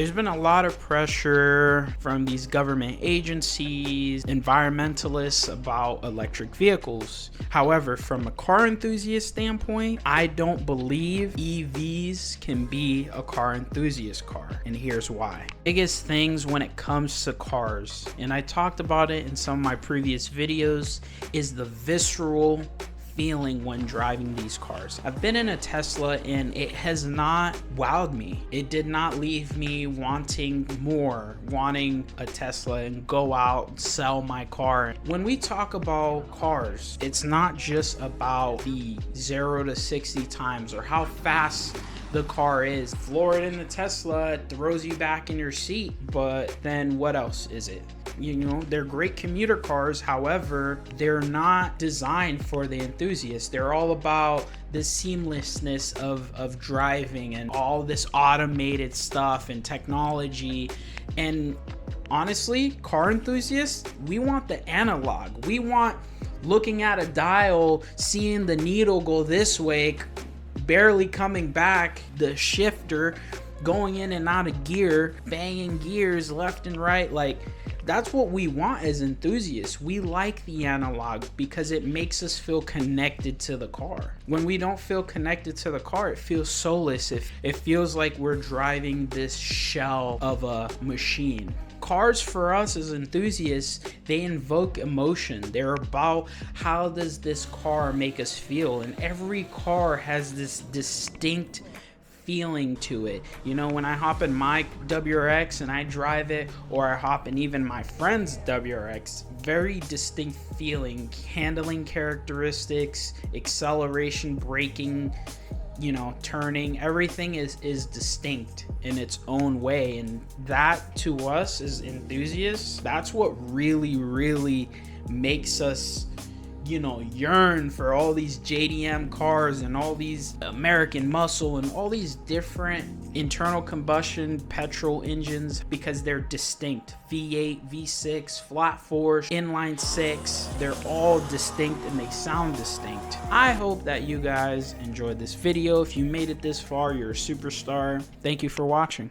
There's been a lot of pressure from these government agencies, environmentalists about electric vehicles. However, from a car enthusiast standpoint, I don't believe EVs can be a car enthusiast car, and here's why. Biggest things when it comes to cars, and I talked about it in some of my previous videos, is the visceral feeling when driving these cars. I've been in a Tesla and it has not wowed me. It did not leave me wanting more, wanting a Tesla and go out, sell my car. When we talk about cars, it's not just about the 0 to 60 times or how fast the car is. Floor it in the Tesla, it throws you back in your seat, but then what else is it? You know, they're great commuter cars. However, they're not designed for the enthusiasts. They're all about the seamlessness of driving and all this automated stuff and technology. And honestly, car enthusiasts, we want the analog. We want looking at a dial, seeing the needle go this way, barely coming back, the shifter going in and out of gear, banging gears left and right. Like, that's what we want as enthusiasts. We like the analog because it makes us feel connected to the car. When we don't feel connected to the car, it feels soulless. It feels like we're driving this shell of a machine. Cars for us as enthusiasts, they invoke emotion. They're about how does this car make us feel, and every car has this distinct feeling to it. You know, when I hop in my WRX and I drive it, or I hop in even my friend's WRX, very distinct feeling, handling characteristics, acceleration, braking, you know, turning, everything is distinct in its own way. And that, to us as enthusiasts, that's what really makes us, you know, yearn for all these JDM cars and all these American muscle and all these different internal combustion petrol engines, because they're distinct. V8, V6, flat 4, inline 6, they're all distinct and they sound distinct. I hope that you guys enjoyed this video. If you made it this far, you're a superstar. Thank you for watching.